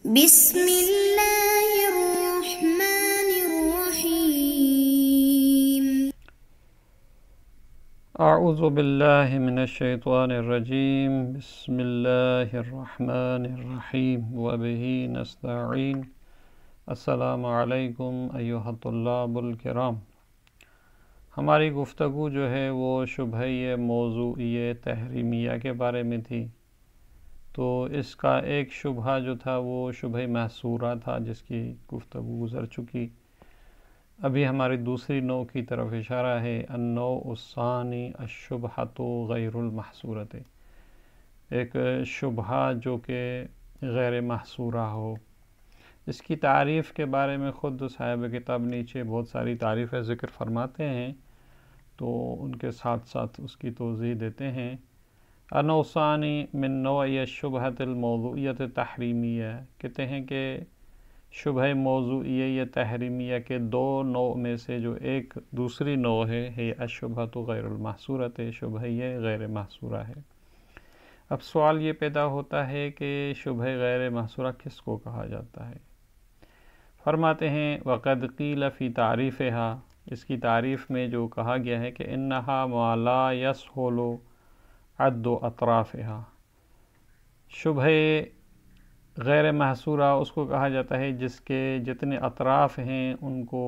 بسم الله الرحمن الرحيم. اعوذ باللہ من الشیطان الرجیم بسم اللہ الرحمن الرحیم وبہ نستعین. السلام علیکم ایھا الطلاب الکرام. ہماری گفتگو جو ہے وہ شبہہ موضوعیہ تحریمیہ کے بارے میں تھی. تو اس کا ایک شبہہ جو تھا وہ شبہہ محصورہ تھا جس کی گفتگو گزر چکی. ابھی ہماری دوسری نوع کی طرف اشارہ ہے. النوع الثانی الشبہۃ غیر المحصورۃ، ایک شبہہ جو کہ غیر محصورہ ہو. اس کی تعریف کے بارے میں خود صاحب کتاب نیچے بہت ساری تعریفیں ذکر فرماتے ہیں، تو ان کے ساتھ ساتھ اس کی توضیح دیتے ہیں. النوع الثانی من نوع الشبہۃ الموضوعیۃ التحریمیہ، کہتے ہیں کہ شبہ موضوعیہ یا تحریمیہ کے دو نوع میں سے جو ایک دوسری نوع ہے الشبہۃ غیر المحصورۃ، شبہ یہ غیر محصورہ ہے. اب سوال یہ پیدا ہوتا ہے کہ شبہ غیر محصورہ کس کو کہا جاتا ہے؟ فرماتے ہیں وقد قیل فی تعریفہا، اس کی تعریف میں جو کہا گیا ہے کہ انہا ما لا یسہل عد اطرافہا، شبہ غیر محصورہ اس کو کہا جاتا ہے جس کے جتنے اطراف ہیں ان کو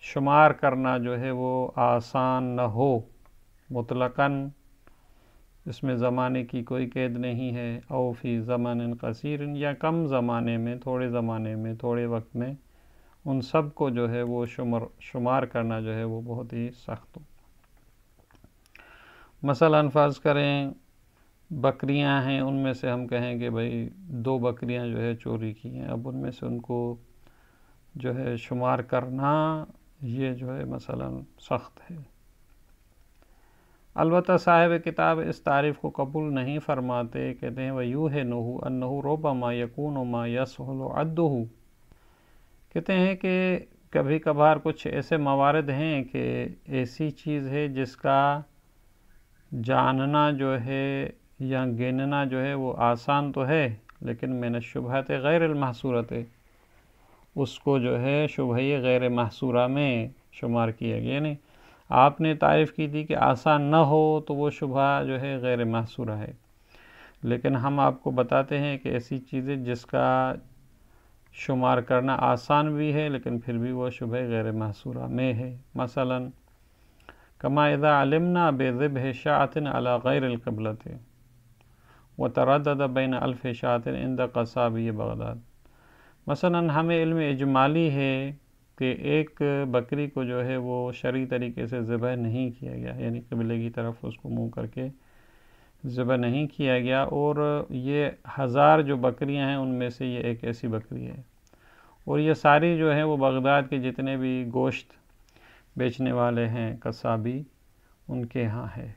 شمار کرنا جو ہے وہ آسان نہ ہو. مطلقاً اس میں زمانے کی کوئی قید نہیں ہے. او فی زمان قصیر، یا کم زمانے میں، تھوڑے زمانے میں، تھوڑے وقت میں ان سب کو جو ہے وہ شمار کرنا جو ہے وہ بہت ہی سخت ہو. مثلا فرض کریں بکریاں ہیں، ان میں سے ہم کہیں کہ بھئی 2 بکریاں جو ہے چوری کی ہیں. اب ان میں سے ان کو جو ہے شمار کرنا یہ جو ہے مثلا سخت ہے. البتہ صاحب کتاب اس تعریف کو قبول نہیں فرماتے. کہتے ہیں وَيُوهِنُهُ أَنَّهُ رُبَّمَا يَكُونُ مَا يَسْهُلُ عَدُّهُ، کہتے ہیں کہ کبھی کبھار کچھ ایسے موارد ہیں کہ ایسی چیز ہے جس کا جاننا جو ہے یا گننا جو ہے وہ آسان تو ہے، لیکن من الشبہات غیر المحصورۃ، اس کو جو ہے شبہ غیر محصورہ میں شمار کیا گیا. یعنی آپ نے تعریف کی تھی کہ آسان نہ ہو تو وہ شبہ جو ہے غیر محصورہ ہے، لیکن ہم آپ کو بتاتے ہیں کہ ایسی چیزیں جس کا شمار کرنا آسان بھی ہے لیکن پھر بھی وہ شبہ غیر محصورہ میں ہے. مثلا کما اذا علمنا بذبح شاة على غیر القبلۃ وتردد بین 1000 شاة عند قصابی بغداد. مثلا ہمیں علم اجمالی ہے کہ ایک بکری کو جو ہے وہ شرعی طریقے سے ذبح نہیں کیا گیا، یعنی قبلے کی طرف اس کو منہ کر کے ذبح نہیں کیا گیا، اور یہ 1000 جو بکریاں ہیں ان میں سے یہ ایک ایسی بکری ہے، اور یہ ساری جو ہیں وہ بغداد کے جتنے بھی گوشت بیچنے والے ہیں قصابی ان کے ہاں ہے.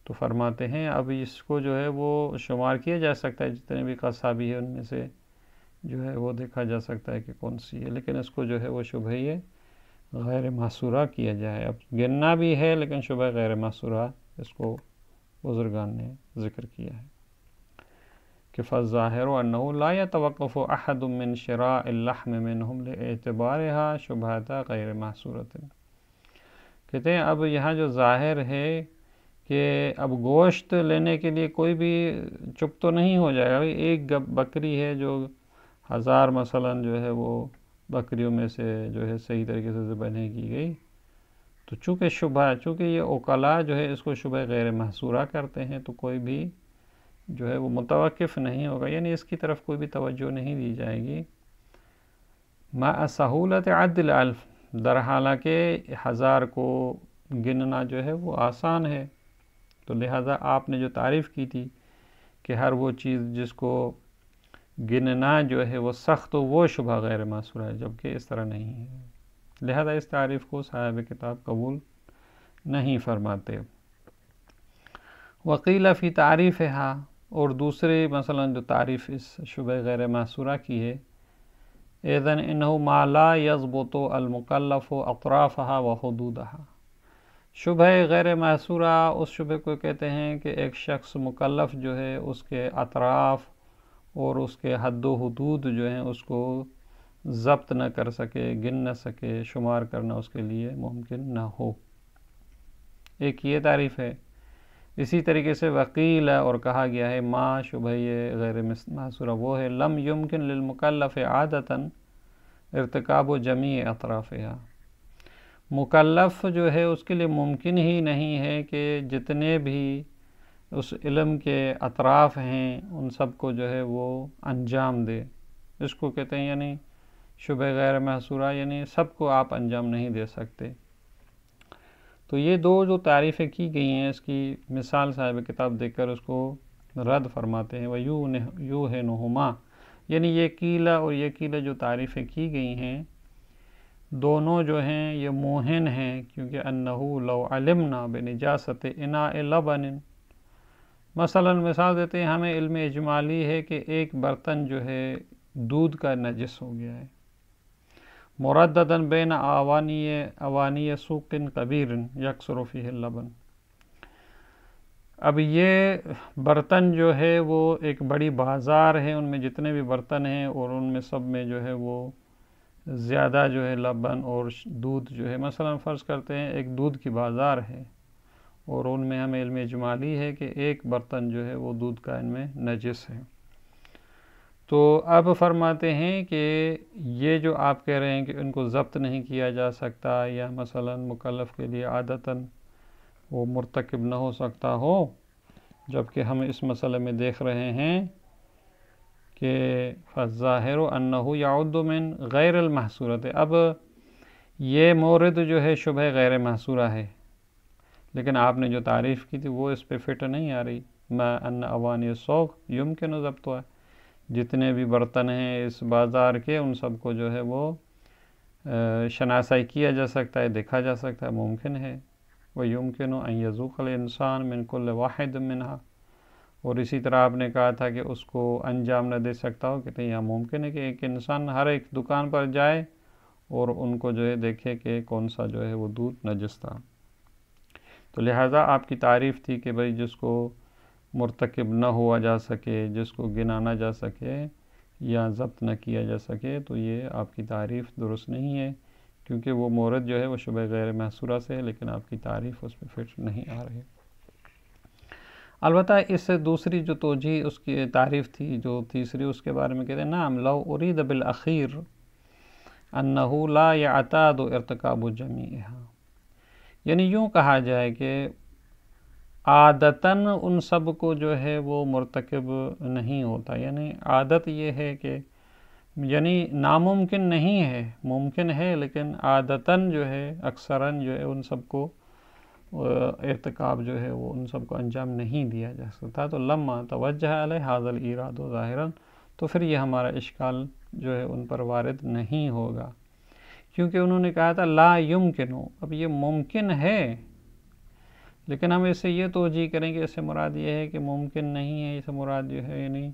تو فرماتے ہیں اب اس کو جو ہے وہ شمار کیا جا سکتا ہے، جتنے بھی قصابی ہے ان میں سے جو ہے وہ دیکھا جا سکتا ہے کہ کون سی ہے، لیکن اس کو جو ہے وہ شبہ غیر محصورہ کیا جائے. اب گننا بھی ہے لیکن شبہ غیر محصورہ اس کو بزرگان نے ذکر کیا ہے کہ فالظاہر انہ لا یتوقف احد من شراء اللحم منہم لاعتبارها شبہۃ غیر محصورۃ. کہتے ہیں اب یہاں جو ظاہر ہے کہ اب گوشت لینے کے لیے کوئی بھی چپ تو نہیں ہو جائے گا. ایک بکری ہے جو 1000 مثلا جو ہے وہ بکریوں میں سے جو ہے صحیح طریقے سے ذبح نہیں کی گئی، تو چونکہ یہ عقلاء جو ہے اس کو شبہ غیر محصورہ کرتے ہیں، تو کوئی بھی جو ہے وہ متوقف نہیں ہوگا، یعنی اس کی طرف کوئی بھی توجہ نہیں دی جائے گی. مع سہولت عد الالف، در حالانکہ 1000 کو گننا جو ہے وہ آسان ہے. تو لہٰذا آپ نے جو تعریف کی تھی کہ ہر وہ چیز جس کو گننا جو ہے وہ سخت ہو وہ شبہ غیر محصورہ ہے، جبکہ اس طرح نہیں ہے. لہذا اس تعریف کو صاحب کتاب قبول نہیں فرماتے. وقیل فی تعریفہا، اور دوسرے مثلا جو تعریف اس شبہ غیر محصورہ کی ہے، اذن انہ ما لا یضبط المکلف اطرافہا وحدودہا. شبہ غیر محصورہ اس شبہ کو کہتے ہیں کہ ایک شخص مکلف جو ہے اس کے اطراف اور اس کے حد و حدود جو ہیں اس کو ضبط نہ کر سکے، گن نہ سکے، شمار کرنا اس کے لیے ممکن نہ ہو۔ ایک یہ تعریف ہے۔ اسی طریقے سے وقیل اور کہا گیا ہے ما شبہ یہ غیر محصورہ وہ ہے لم یمکن للمکلف عادتاً ارتکاب و جمیع اطرافها، مکلف جو ہے اس کے لیے ممکن ہی نہیں ہے کہ جتنے بھی اس علم کے اطراف ہیں ان سب کو جو ہے وہ انجام دے۔ اس کو کہتے ہیں یعنی شبہ غیر محصورہ، یعنی سب کو آپ انجام نہیں دے سکتے۔ تو یہ دو جو تعریفیں کی گئی ہیں اس کی مثال صاحب کتاب دیکھ کر اس کو رد فرماتے ہیں۔ وَيُوهِنُهُمَا، یعنی یہ قیلہ اور یہ قیلہ جو تعریفیں کی گئی ہیں دونوں جو ہیں یہ موہن ہیں، کیونکہ أَنَّهُ لَوْ عَلِمْنَا بِنِجَاسَةِ إِنَاءِ لَبَنٍ، مثلا مثال دیتے ہیں ہمیں علم اجمالی ہے کہ ایک برتن جو ہے دودھ کا نجس ہو گیا ہے، مرددن بین اوانی سوق کبیر یکثر فیہ اللبن، اب یہ برتن جو ہے وہ ایک بڑی بازار ہے، ان میں جتنے بھی برتن ہیں اور ان میں سب میں جو ہے وہ زیادہ جو ہے لبن اور دودھ جو ہے، مثلا فرض کرتے ہیں ایک دودھ کی بازار ہے اور ان میں ہمیں علم اجمالی ہے کہ ایک برتن جو ہے وہ دودھ کا ان میں نجس ہے۔ تو اب فرماتے ہیں کہ یہ جو آپ کہہ رہے ہیں کہ ان کو ضبط نہیں کیا جا سکتا یا مثلا مکلف کے لیے عادتاً وہ مرتکب نہ ہو سکتا ہو، جبکہ ہم اس مسئلے میں دیکھ رہے ہیں کہ فالظاہر انہ یعد من غیر المحصورۃ، اب یہ مورد جو ہے شبہ غیر محصورہ ہے، لیکن آپ نے جو تعریف کی تھی وہ اس پہ فٹ نہیں آ رہی۔ ما ان اوانی السوق یمکن ضبطها، جتنے بھی برتن ہیں اس بازار کے ان سب کو جو ہے وہ شناسائی کیا جا سکتا ہے، دیکھا جا سکتا ہے، ممکن ہے۔ وَيُمْكِنُ أَن يَذُوقَ الْإِنسَانُ مِنْ كُلِّ وَاحِدٍ مِنْهَا، اور اسی طرح آپ نے کہا تھا کہ اس کو انجام نہ دے سکتا ہو، کہتے ہیں یہاں ممکن ہے کہ ایک انسان ہر ایک دکان پر جائے اور ان کو جو ہے دیکھے کہ کون سا جو ہے وہ دودھ نجس تھا۔ تو لہٰذا آپ کی تعریف تھی کہ بھئی جس کو مرتکب نہ ہوا جا سکے، جس کو گنا نہ جا سکے یا ضبط نہ کیا جا سکے، تو یہ آپ کی تعریف درست نہیں ہے، کیونکہ وہ مورد جو ہے وہ شبہ غیر محصورہ سے ہے، لیکن آپ کی تعریف اس پہ فٹ نہیں آ رہی۔ البتہ اس سے دوسری جو توجیہ اس کی تعریف تھی جو تیسری، اس کے بارے میں کہتے ہیں نعم لو ارید بالأخیر انہ لا یعتاد ارتکاب جمیعها، یعنی یوں کہا جائے کہ عادتاً ان سب کو جو ہے وہ مرتکب نہیں ہوتا، یعنی عادت یہ ہے کہ یعنی ناممکن نہیں ہے، ممکن ہے لیکن عادتاً جو ہے اکثراً جو ہے ان سب کو ارتکاب جو ہے وہ ان سب کو انجام نہیں دیا جا سکتا۔ تو لما توجہ علیہ ھذا الایراد ظاہراً، تو پھر یہ ہمارا اشکال جو ہے ان پر وارد نہیں ہوگا، کیونکہ انہوں نے کہا تھا لا یمکن، اب یہ ممکن ہے، لیکن ہم اس سے یہ توجیہ کریں کہ اس سے مراد یہ ہے کہ ممکن نہیں ہے، اس سے مراد جو ہے یعنی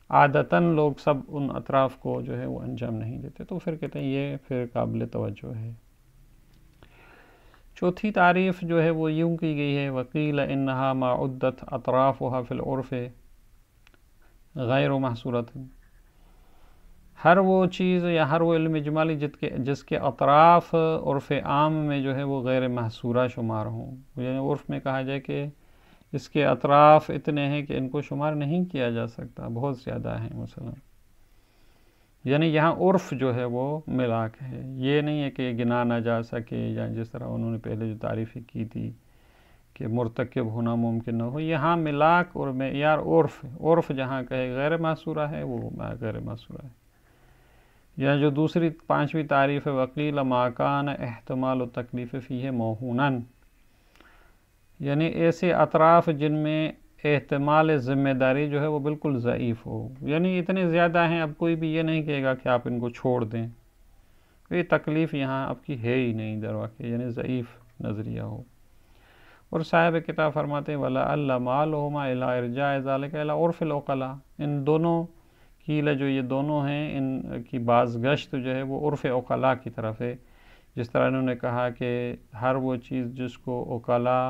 عادتاً لوگ سب ان اطراف کو جو ہے وہ انجام نہیں دیتے، تو پھر کہتے ہیں یہ پھر قابل توجہ ہے۔ چوتھی تعریف جو ہے وہ یوں کی گئی ہے وقیل انہا ما عدت اطرافها فی العرف غیر محصورۃ، ہر وہ چیز یا ہر وہ علم اجمالی جس کے اطراف عرف عام میں جو ہے وہ غیر محصورہ شمار ہوں، یعنی عرف میں کہا جائے کہ اس کے اطراف اتنے ہیں کہ ان کو شمار نہیں کیا جا سکتا، بہت زیادہ ہیں مثلا، یعنی یہاں عرف جو ہے وہ ملاک ہے، یہ نہیں ہے کہ گنا نہ جا سکے، یا جس طرح انہوں نے پہلے جو تعریفیں کی تھی کہ مرتکب ہونا ممکن نہ ہو، یہاں ملاک اور معیار عرف جہاں کہے غیر محصورہ ہے وہ غیر محصورہ ہے۔ یا جو دوسری پانچویں تعریف ہے وقیل ما کان احتمال التکلیف فیہ موہونا، یعنی ایسے اطراف جن میں احتمال ذمہ داری جو ہے وہ بالکل ضعیف ہو، یعنی اتنے زیادہ ہیں اب کوئی بھی یہ نہیں کہے گا کہ آپ ان کو چھوڑ دیں، یہ تکلیف یہاں آپ کی ہے ہی نہیں در واقع، یعنی ضعیف نظریہ ہو۔ اور صاحب کتاب فرماتے ہیں وَلَعَلَّ مَالُهُمَا إِلَىٰ إِرْجَاءِ ذَلِكَ إِلَىٰ عُرْفِ الْعُقَلَاء، ان دونوں قیل جو یہ دونوں ہیں ان کی بازگشت جو ہے وہ عرف عقلاء کی طرف ہے، جس طرح انہوں نے کہا کہ ہر وہ چیز جس کو عقلاء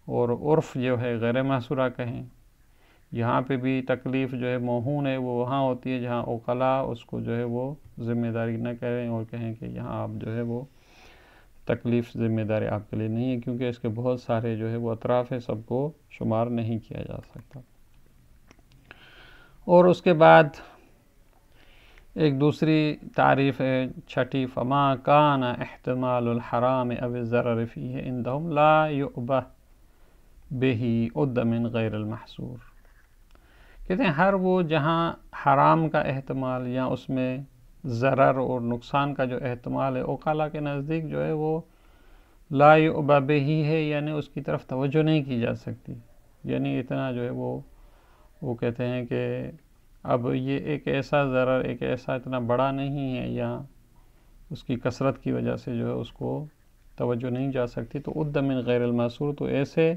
اور عرف جو ہے غیر محصورہ کہیں، یہاں پہ بھی تکلیف جو ہے موہون ہے وہ وہاں ہوتی ہے جہاں عقلاء اس کو جو ہے وہ ذمہ داری نہ کریں اور کہیں کہ یہاں آپ جو ہے وہ تکلیف ذمہ داری آپ کے لیے نہیں ہے، کیونکہ اس کے بہت سارے جو ہے وہ اطراف ہے، سب کو شمار نہیں کیا جا سکتا۔ اور اس کے بعد ایک دوسری تعریف ہے چھٹی، فما کان احتمال الحرام او الضرر فیہ عندہم لا یؤبہ بہ عد من غیر المحصور۔ کہتے ہیں ہر وہ جہاں حرام کا احتمال یا اس میں ضرر اور نقصان کا جو احتمال ہے، عقلاء کے نزدیک جو ہے وہ لا یؤبہ بہ ہے، یعنی اس کی طرف توجہ نہیں کی جا سکتی، یعنی اتنا جو ہے وہ کہتے ہیں کہ اب یہ ایک ایسا ضرر، ایک ایسا اتنا بڑا نہیں ہے، یا اس کی کثرت کی وجہ سے جو ہے اس کو توجہ نہیں جا سکتی، تو عد من غیر المحصور، تو ایسے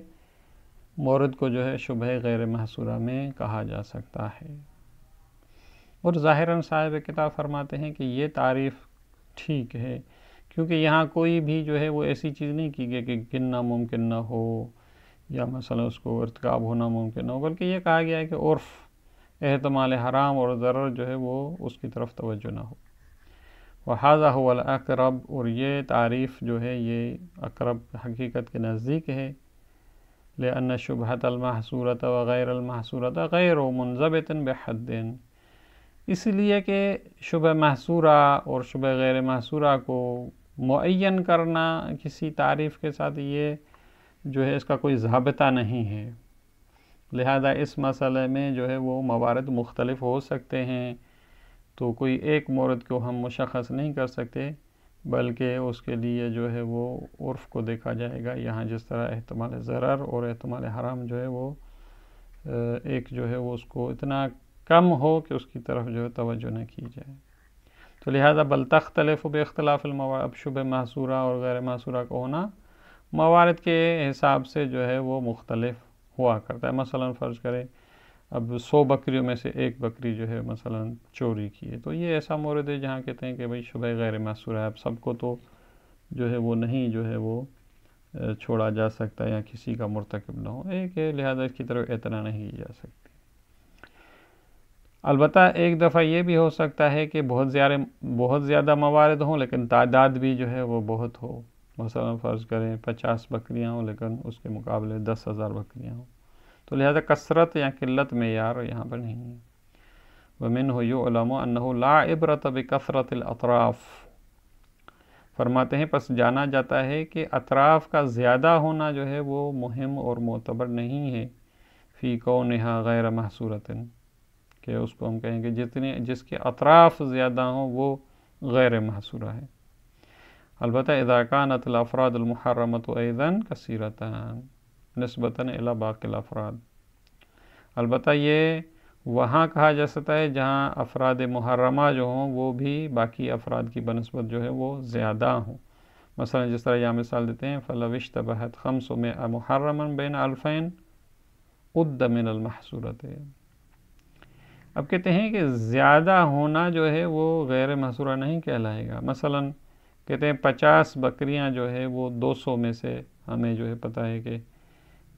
مورد کو جو ہے شبہ غیر محصورہ میں کہا جا سکتا ہے۔ اور ظاہراً صاحب کتاب فرماتے ہیں کہ یہ تعریف ٹھیک ہے، کیونکہ یہاں کوئی بھی جو ہے وہ ایسی چیز نہیں کی گئی کہ گننا ممکن نہ ہو یا مثلا اس کو ارتکاب ہونا ممکن نہ ہو، بلکہ یہ کہا گیا ہے کہ عرف احتمال حرام اور ضرر جو ہے وہ اس کی طرف توجہ نہ ہو۔ وَهَذَا هُوَ الْأَقْرَبُ، اور یہ تعریف جو ہے یہ اقرب حقیقت کے نزدیک ہے، لأن شبہۃ المحصورۃ وغیر المحصورۃ غیر منضبط بحد، اس لیے کہ شبہ محصورہ اور شبہ غیر محصورہ کو معین کرنا کسی تعریف کے ساتھ یہ جو ہے اس کا کوئی ضابطہ نہیں ہے، لہذا اس مسئلے میں جو ہے وہ موارد مختلف ہو سکتے ہیں، تو کوئی ایک مورد کو ہم مشخص نہیں کر سکتے، بلکہ اس کے لیے جو ہے وہ عرف کو دیکھا جائے گا۔ یہاں جس طرح احتمال ضرر اور احتمال حرام جو ہے وہ ایک جو ہے وہ اس کو اتنا کم ہو کہ اس کی طرف جو ہے توجہ نہ کی جائے، تو لہذا بل تختلف باختلاف الموارد، اب شبہ محصورہ اور غیر محصورہ کا ہونا موارد کے حساب سے جو ہے وہ مختلف ہوا کرتا ہے۔ مثلا فرض کریں اب 100 بکریوں میں سے ایک بکری جو ہے مثلا چوری کی ہے، تو یہ ایسا مورد ہے جہاں کہتے ہیں کہ بھئی شبہ غیر محصورہ ہے، اب سب کو تو جو ہے وہ نہیں جو ہے وہ چھوڑا جا سکتا یا کسی کا مرتکب نہ ہو، ایک ہے، لہذا اس کی طرف اعتنا نہیں کی جا سکتی۔ البتہ ایک دفعہ یہ بھی ہو سکتا ہے کہ بہت زیادہ موارد ہوں لیکن تعداد بھی جو ہے وہ بہت ہو، مثلا فرض کریں 50 بکریاں ہوں لیکن اس کے مقابلے 10,000 بکریاں ہوں، تو لہذا کثرت یا قلت معیار یہاں پر نہیں ہے۔ وَمِنْهُ يُعْلَمُ أَنَّهُ لَا عِبْرَةَ بِكَثْرَةِ الْأَطْرَافِ، فرماتے ہیں پس جانا جاتا ہے کہ اطراف کا زیادہ ہونا جو ہے وہ مہم اور معتبر نہیں ہے، فی کونہا غیر محصورۃ، کہ اس کو ہم کہیں کہ جس کے اطراف زیادہ ہوں وہ غیر محصورہ ہے۔ البتہ اذا كانت الافراد المحرمۃ ايضا کثیرۃ نسبتاً الی باقی الافراد، البتہ یہ وہاں کہا جا سکتا ہے جہاں افراد محرمہ جو ہوں وہ بھی باقی افراد کی بنسبت جو ہے وہ زیادہ ہوں، مثلا جس طرح یہاں مثال دیتے ہیں فلو اشتبہت 500 محرما بین 2000 عد من المحصورۃ، اب کہتے ہیں کہ زیادہ ہونا جو ہے وہ غیر محصورہ نہیں کہلائے گا۔ مثلا کہتے ہیں 50 بکریاں جو ہے وہ 200 میں سے ہمیں جو ہے پتہ ہے کہ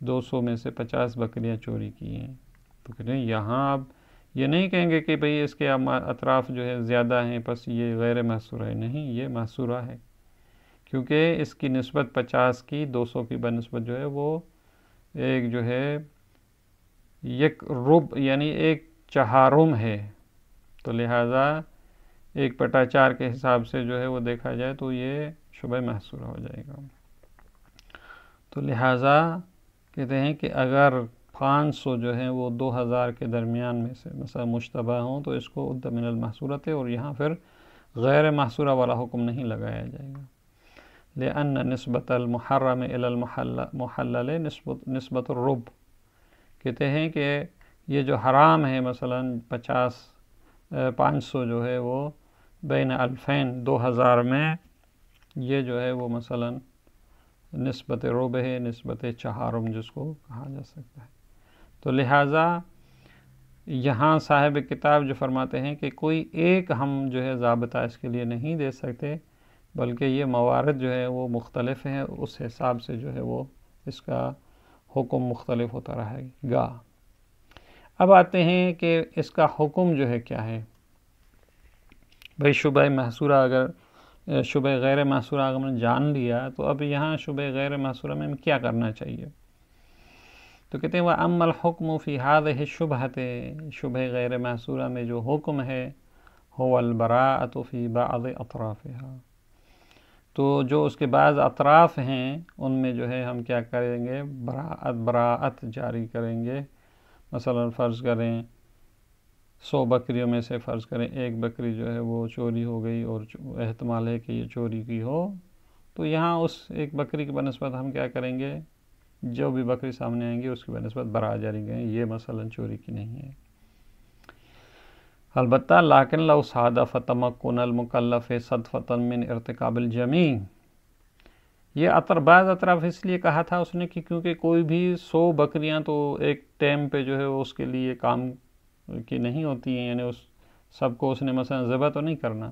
200 میں سے 50 بکریاں چوری کی ہیں، تو کہتے ہیں یہاں اب یہ نہیں کہیں گے کہ بھئی اس کے اطراف جو ہے زیادہ ہیں پس یہ غیر محصورہ ہے، نہیں، یہ محصورہ ہے، کیونکہ اس کی نسبت 50 کی 200 کی بنسبت جو ہے وہ ایک جو ہے یک رب یعنی ایک چہارم ہے، تو لہٰذا 1/4 کے حساب سے جو ہے وہ دیکھا جائے تو یہ شبہ محصورہ ہو جائے گا۔ تو لہٰذا کہتے ہیں کہ اگر 500 جو ہیں وہ 2000 کے درمیان میں سے مثلا مشتبہ ہوں تو اس کو عد من المحصورۃ ہے، اور یہاں پھر غیر محصورہ والا حکم نہیں لگایا جائے گا، لأن نسبت المحرم الی المحلل نسبت الرب، کہتے ہیں کہ یہ جو حرام ہے مثلا 500 جو ہے وہ بین 2000 میں، یہ جو ہے وہ مثلا نسبت رب ہے، نسبت چہارم جس کو کہا جا سکتا ہے، تو لہٰذا یہاں صاحب کتاب جو فرماتے ہیں کہ کوئی ایک ہم جو ہے ضابطہ اس کے لیے نہیں دے سکتے، بلکہ یہ موارد جو ہے وہ مختلف ہیں، اس حساب سے جو ہے وہ اس کا حکم مختلف ہوتا رہے گا۔ اب آتے ہیں کہ اس کا حکم جو ہے کیا ہے. بھائی شبہ محصورہ شبہ غیر محصورہ اگر ہم نے جان لیا تو اب یہاں شبہ غیر محصورہ میں کیا کرنا چاہیے. تو کہتے ہیں وَأَمَّا الْحُكْمُ فِي هَذِهِ الشُّبْهَةِ شبہ غیر محصورہ میں جو حکم ہے هو الْبَرَاءَةُ فِي بَعْضِ أَطْرَافِهَا. تو جو اس کے بعض اطراف ہیں ان میں جو ہے ہم کیا کریں گے، براءت جاری کریں گے. مثلا فرض کریں 100 بکریوں میں سے فرض کریں ایک بکری جو ہے وہ چوری ہو گئی اور احتمال ہے کہ یہ چوری کی ہو، تو یہاں اس ایک بکری کی بنسبت ہم کیا کریں گے، جو بھی بکری سامنے آئیں گی اس کی بنسبت براء جاری کریں، یہ مثلا چوری کی نہیں ہے. البتہ لیکن لو صادف تمکن المکلف صدفۃ من ارتکاب الجمیع، یہ بعض اطراف اس لیے کہا تھا اس نے کہ کیونکہ کوئی بھی 100 بکریاں تو ایک ٹائم پہ جو ہے اس کے لیے کام کی نہیں ہوتی ہیں، یعنی اس سب کو اس نے مثلا ذبح تو نہیں کرنا.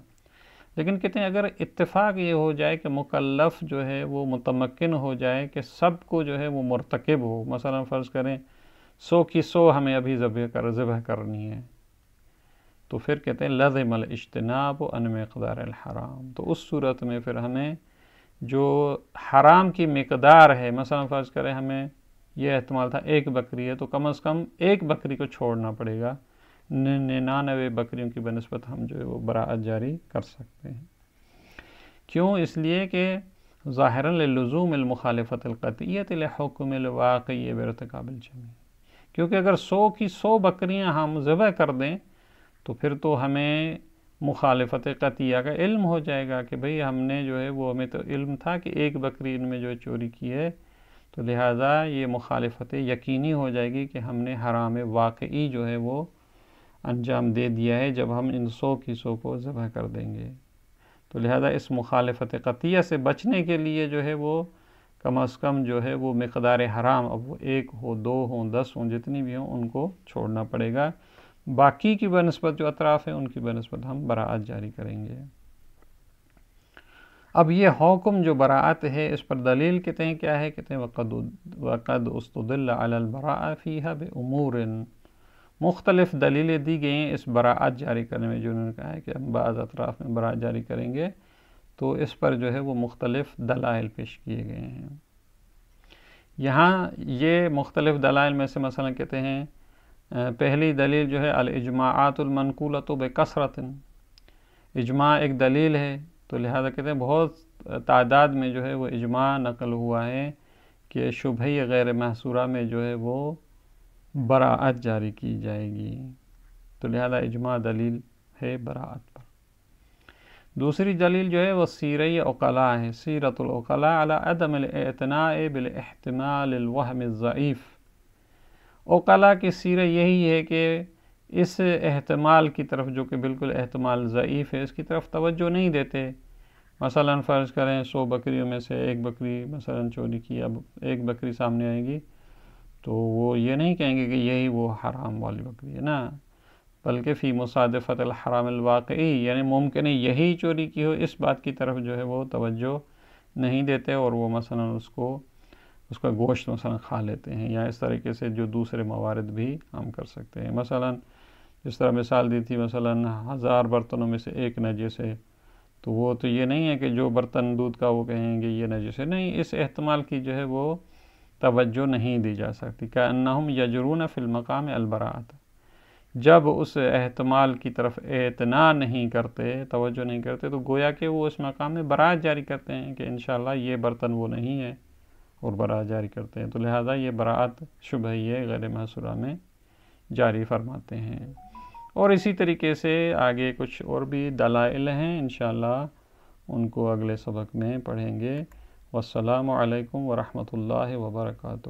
لیکن کہتے ہیں اگر اتفاق یہ ہو جائے کہ مکلف جو ہے وہ متمکن ہو جائے کہ سب کو جو ہے وہ مرتکب ہو، مثلا فرض کریں 100 کی 100 ہمیں ابھی ذبح کرنی ہے، تو پھر کہتے ہیں لازم الاجتناب عن مقدار الحرام. تو اس صورت میں پھر ہمیں جو حرام کی مقدار ہے، مثلا فرض کریں ہمیں یہ احتمال تھا ایک بکری ہے تو کم از کم ایک بکری کو چھوڑنا پڑے گا، 99 بکریوں کی بنسبت ہم جو ہے وہ براءت جاری کر سکتے ہیں. کیوں؟ اس لیے کہ ظاہراً للزوم المخالفت القطعیت لحکم الواقعی بارتکاب الجمیع، کیونکہ اگر 100 کی 100 بکریاں ہم ذبح کر دیں تو پھر تو ہمیں مخالفت قطعیہ کا علم ہو جائے گا کہ بھئی ہم نے جو ہے وہ ہمیں تو علم تھا کہ ایک بکری ان میں جو ہے چوری کی ہے، تو لہٰذا یہ مخالفت یقینی ہو جائے گی کہ ہم نے حرام واقعی جو ہے وہ انجام دے دیا ہے جب ہم ان 100 کی 100 کو ذبح کر دیں گے. تو لہٰذا اس مخالفت قطعیہ سے بچنے کے لیے جو ہے وہ کم از کم جو ہے وہ مقدار حرام، اب وہ 1 ہو 2 ہوں 10 ہوں جتنی بھی ہوں ان کو چھوڑنا پڑے گا. باقی کی بنسبت جو اطراف ہیں ان کی بنسبت ہم براءت جاری کریں گے. اب یہ حکم جو براءت ہے اس پر دلیل کہتے ہیں کیا ہے، کہتے ہیں وقد استدل علی البراء فیہا بامور، مختلف دلیلیں دی گئی ہیں اس براءت جاری کرنے میں، جو انہوں نے کہا ہے کہ ہم بعض اطراف میں براءت جاری کریں گے، تو اس پر جو ہے وہ مختلف دلائل پیش کیے گئے ہیں. یہاں یہ مختلف دلائل میں سے مثلا کہتے ہیں پہلی دلیل جو ہے الاجماعات المنقولۃ بکثرۃ، اجماع ایک دلیل ہے، تو لہذا کہتے ہیں بہت تعداد میں جو ہے وہ اجماع نقل ہوا ہے کہ شبہ غیر محصورہ میں جو ہے وہ براءت جاری کی جائے گی، تو لہذا اجماع دلیل ہے براءت پر. دوسری دلیل جو ہے وہ سیرہ عقلاء ہے، سیرۃ العقلاء علی عدم الاعتناء بالاحتمال الوہم الضعیف. عقلاء کی سیرہ یہی ہے کہ اس احتمال کی طرف جو کہ بالکل احتمال ضعیف ہے اس کی طرف توجہ نہیں دیتے. مثلا فرض کریں 100 بکریوں میں سے ایک بکری مثلا چوری کی، اب ایک بکری سامنے آئے گی تو وہ یہ نہیں کہیں گے کہ یہی وہ حرام والی بکری ہے نا، بلکہ فی مصادفت الحرام الواقعی، یعنی ممکن ہے یہی چوری کی ہو، اس بات کی طرف جو ہے وہ توجہ نہیں دیتے اور وہ مثلا اس کا گوشت مثلا کھا لیتے ہیں، یا اس طریقے سے جو دوسرے موارد بھی ہم کر سکتے ہیں. مثلا جس طرح مثال دی تھی مثلا 1000 برتنوں میں سے ایک نجس ہے، تو وہ تو یہ نہیں ہے کہ جو برتن دودھ کا وہ کہیں گے یہ نجس ہے، نہیں، اس احتمال کی جو ہے وہ توجہ نہیں دی جا سکتی. کأنہم یجرون فی المقام البراءۃ، جب اس احتمال کی طرف اعتنا نہیں کرتے، توجہ نہیں کرتے، تو گویا کہ وہ اس مقام میں براءت جاری کرتے ہیں کہ انشاءاللہ یہ برتن وہ نہیں ہے اور براءت جاری کرتے ہیں. تو لہذا یہ براءت شبہیہ غیر محصورہ میں جاری فرماتے ہیں. اور اسی طریقے سے آگے کچھ اور بھی دلائل ہیں، انشاءاللہ ان کو اگلے سبق میں پڑھیں گے. والسلام علیکم ورحمۃ اللہ وبرکاتہ.